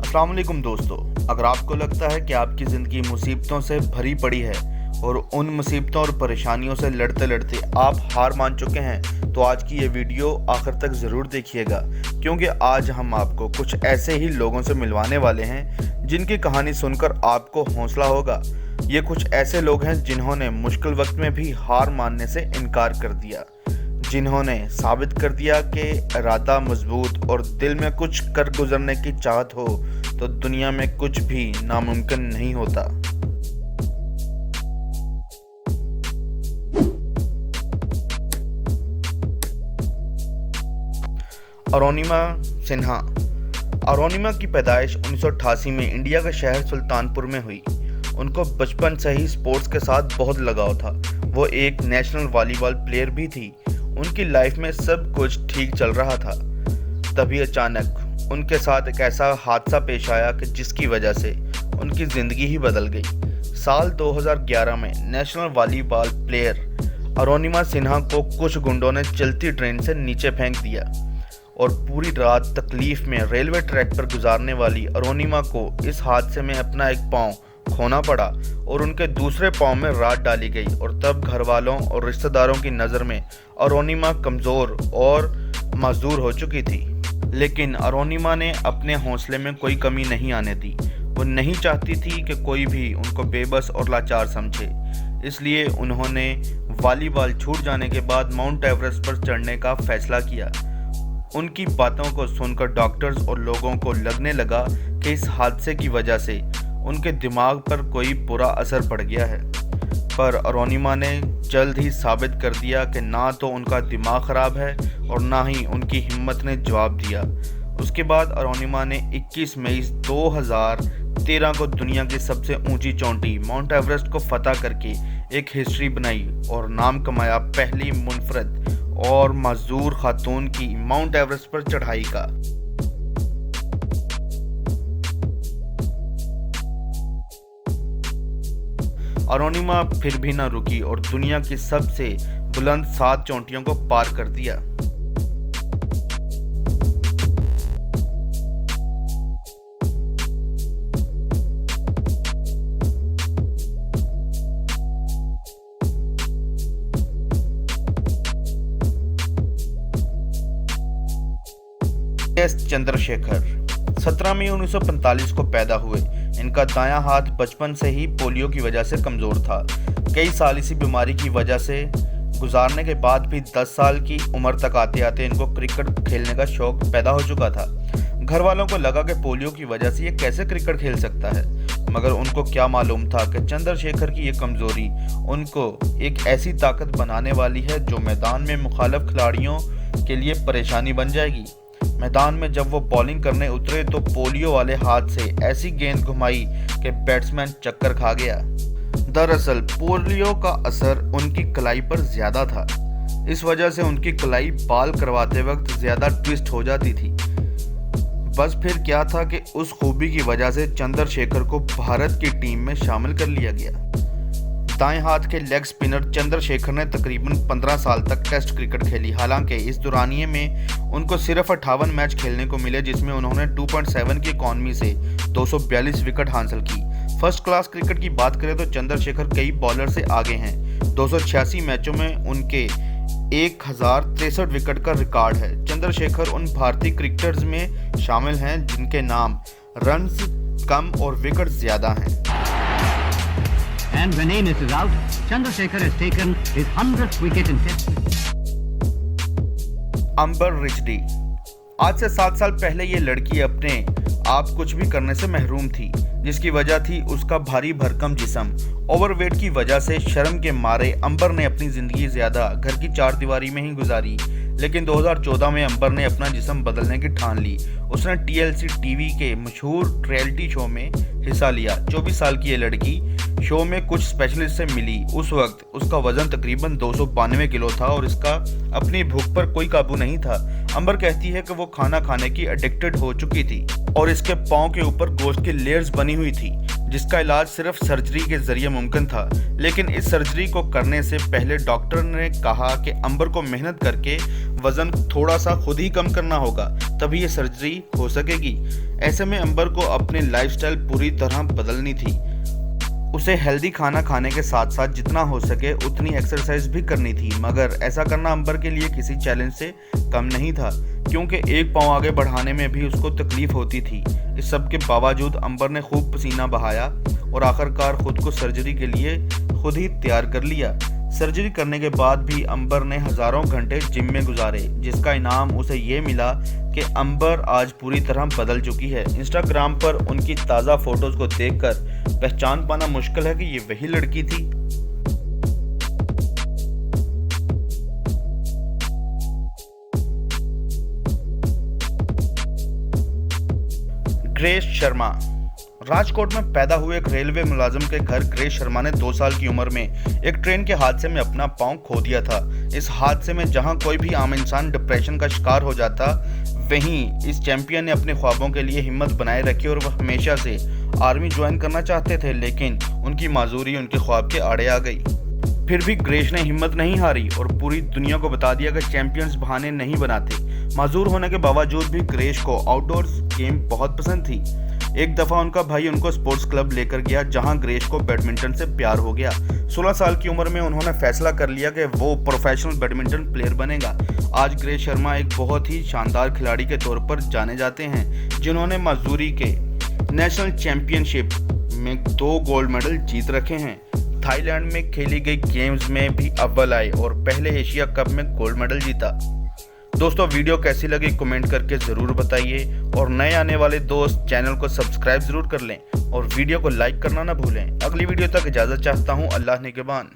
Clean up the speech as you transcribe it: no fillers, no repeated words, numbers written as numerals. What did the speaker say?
अस्सलाम वालेकुम दोस्तों, अगर आपको लगता है कि आपकी ज़िंदगी मुसीबतों से भरी पड़ी है और उन मुसीबतों और परेशानियों से लड़ते लड़ते आप हार मान चुके हैं, तो आज की ये वीडियो आखिर तक ज़रूर देखिएगा, क्योंकि आज हम आपको कुछ ऐसे ही लोगों से मिलवाने वाले हैं जिनकी कहानी सुनकर आपको हौसला होगा। ये कुछ ऐसे लोग हैं जिन्होंने मुश्किल वक्त में भी हार मानने से इनकार कर दिया, जिन्होंने साबित कर दिया कि इरादा मजबूत और दिल में कुछ कर गुजरने की चाहत हो तो दुनिया में कुछ भी नामुमकिन नहीं होता। अरुणिमा सिन्हा। अरुणिमा की पैदाइश 1988 में इंडिया के शहर सुल्तानपुर में हुई। उनको बचपन से ही स्पोर्ट्स के साथ बहुत लगाव था। वो एक नेशनल वॉलीबॉल प्लेयर भी थी। उनकी लाइफ में सब कुछ ठीक चल रहा था। तभी अचानक उनके साथ एक ऐसा हादसा पेश आया कि जिसकी वजह से उनकी ज़िंदगी ही बदल गई। साल 2011 में national volleyball player Arunima Sinha को कुछ गुंडों ने चलती ट्रेन से नीचे फेंक दिया और पूरी रात तकलीफ में रेलवे ट्रैक पर गुजारने वाली अरुणिमा को इस हादसे में अपना एक पाँव खोना पड़ा और उनके दूसरे पाँव में रात डाली गई। और तब घर वालों और रिश्तेदारों की नज़र में अरुणिमा कमज़ोर और मजदूर हो चुकी थी। लेकिन अरुणिमा ने अपने हौसले में कोई कमी नहीं आने दी। वो नहीं चाहती थी कि कोई भी उनको बेबस और लाचार समझे, इसलिए उन्होंने वॉलीबॉल छूट जाने के बाद माउंट एवरेस्ट पर चढ़ने का फैसला किया। उनकी बातों को सुनकर डॉक्टर्स और लोगों को लगने लगा कि इस हादसे की वजह से उनके दिमाग पर कोई बुरा असर पड़ गया है, पर अरुणिमा ने जल्द ही साबित कर दिया कि ना तो उनका दिमाग ख़राब है और ना ही उनकी हिम्मत ने जवाब दिया। उसके बाद अरुणिमा ने 21 मई 2013 को दुनिया की सबसे ऊंची चोटी माउंट एवरेस्ट को फतह करके एक हिस्ट्री बनाई और नाम कमाया पहली मुनफरद और मजदूर खातून की माउंट एवरेस्ट पर चढ़ाई का। अरुणिमा फिर भी न रुकी और दुनिया की सबसे बुलंद 7 चोटियों को पार कर दिया। एस चंद्रशेखर 17 मई 1945 को पैदा हुए। इनका दायां हाथ बचपन से ही पोलियो की वजह से कमज़ोर था। कई साल इसी बीमारी की वजह से गुजारने के बाद भी 10 साल की उम्र तक आते आते इनको क्रिकेट खेलने का शौक पैदा हो चुका था। घर वालों को लगा कि पोलियो की वजह से ये कैसे क्रिकेट खेल सकता है, मगर उनको क्या मालूम था कि चंद्रशेखर की ये कमज़ोरी उनको एक ऐसी ताकत बनाने वाली है जो मैदान में मुखालिफ खिलाड़ियों के लिए परेशानी बन जाएगी। मैदान में जब वो बॉलिंग करने उतरे तो पोलियो वाले हाथ से ऐसी गेंद घुमाई कि बैट्समैन चक्कर खा गया। दरअसल पोलियो का असर उनकी कलाई पर ज़्यादा था। इस वजह से उनकी कलाई बाल करवाते वक्त ज़्यादा ट्विस्ट हो जाती थी। बस फिर क्या था कि उस खूबी की वजह से चंद्रशेखर को भारत की टीम में शामिल कर लिया गया। दाएं हाथ के लेग स्पिनर चंद्रशेखर ने तकरीबन 15 साल तक टेस्ट क्रिकेट खेली। हालांकि इस दौरानिये में उनको सिर्फ 58 मैच खेलने को मिले, जिसमें उन्होंने 2.7 की इकॉनमी से 242 विकेट हासिल की। फर्स्ट क्लास क्रिकेट की बात करें तो चंद्रशेखर कई बॉलर से आगे हैं। 286 मैचों में उनके 1063 विकेट का रिकॉर्ड है। चंद्रशेखर उन भारतीय क्रिकेटर्स में शामिल हैं जिनके नाम रन्स कम और विकेट ज़्यादा हैं। And when Amos is out, Chandrasekhar has taken his 100th wicket in Test. अंबर रिचडी। आज से 7 साल पहले ये लड़की अपने आप कुछ भी करने से महरूम थी, जिसकी वजह थी उसका भारी भरकम जिस्म। ओवरवेट की वजह से शर्म के मारे अंबर ने अपनी ज़िंदगी ज़्यादा घर की चारदीवारी में ही गुजारी। लेकिन 2014 में अंबर ने अपना जिस्म बदलने की ठान ली। उसने TLC टीवी के मशहूर रियलिटी शो में हिस्सा लिया। 24 साल की ये लड़की शो में कुछ स्पेशलिस्ट से मिली। उस वक्त उसका वजन तकरीबन 292 किलो था और इसका अपनी भूख पर कोई काबू नहीं था। अंबर कहती है कि वो खाना खाने की एडिक्टेड हो चुकी थी और इसके पाँव के ऊपर गोश्त की लेयर्स बनी हुई थी, जिसका इलाज सिर्फ सर्जरी के जरिए मुमकिन था। लेकिन इस सर्जरी को करने से पहले डॉक्टर ने कहा कि अंबर को मेहनत करके वजन थोड़ा सा खुद ही कम करना होगा, तभी ये सर्जरी हो सकेगी। ऐसे में अंबर को अपनी लाइफस्टाइल पूरी तरह बदलनी थी। उसे हेल्दी खाना खाने के साथ साथ जितना हो सके उतनी एक्सरसाइज भी करनी थी, मगर ऐसा करना अंबर के लिए किसी चैलेंज से कम नहीं था, क्योंकि एक पाँव आगे बढ़ाने में भी उसको तकलीफ होती थी। इस सब के बावजूद अंबर ने खूब पसीना बहाया और आखिरकार खुद को सर्जरी के लिए खुद ही तैयार कर लिया। सर्जरी करने के बाद भी अंबर ने हज़ारों घंटे जिम में गुजारे, जिसका इनाम उसे ये मिला कि अंबर आज पूरी तरह बदल चुकी है। इंस्टाग्राम पर उनकी ताज़ा फोटोज़ को देखकर पहचान पाना मुश्किल है कि ये वही लड़की थी। ग्रेस शर्मा। राजकोट में पैदा हुए एक रेलवे मुलाजिम के घर ग्रेस शर्मा ने 2 साल की उम्र में एक ट्रेन के हादसे में अपना पांव खो दिया था। इस हादसे में जहां कोई भी आम इंसान डिप्रेशन का शिकार हो जाता, वहीं इस चैंपियन ने अपने ख्वाबों के लिए हिम्मत बनाए रखी और वह हमेशा से आर्मी ज्वाइन करना चाहते थे, लेकिन उनकी माजूरी उनके ख्वाब के आड़े आ गई। फिर भी ग्रेस ने हिम्मत नहीं हारी और पूरी दुनिया को बता दिया कि चैंपियंस बहाने नहीं बनाते। माजूर होने के बावजूद भी ग्रेस को आउटडोर गेम बहुत पसंद थी। एक दफ़ा उनका भाई उनको स्पोर्ट्स क्लब लेकर गया, जहां ग्रेस को बैडमिंटन से प्यार हो गया। 16 साल की उम्र में उन्होंने फैसला कर लिया कि वो प्रोफेशनल बैडमिंटन प्लेयर बनेगा। आज ग्रेस शर्मा एक बहुत ही शानदार खिलाड़ी के तौर पर जाने जाते हैं, जिन्होंने मसूरी के नेशनल चैंपियनशिप में 2 गोल्ड मेडल जीत रखे हैं। थाईलैंड में खेली गई गेम्स में भी अव्वल आए और पहले एशिया कप में गोल्ड मेडल जीता। दोस्तों, वीडियो कैसी लगी कमेंट करके ज़रूर बताइए और नए आने वाले दोस्त चैनल को सब्सक्राइब ज़रूर कर लें और वीडियो को लाइक करना ना भूलें। अगली वीडियो तक इजाज़त चाहता हूँ। अल्लाह निगहबान।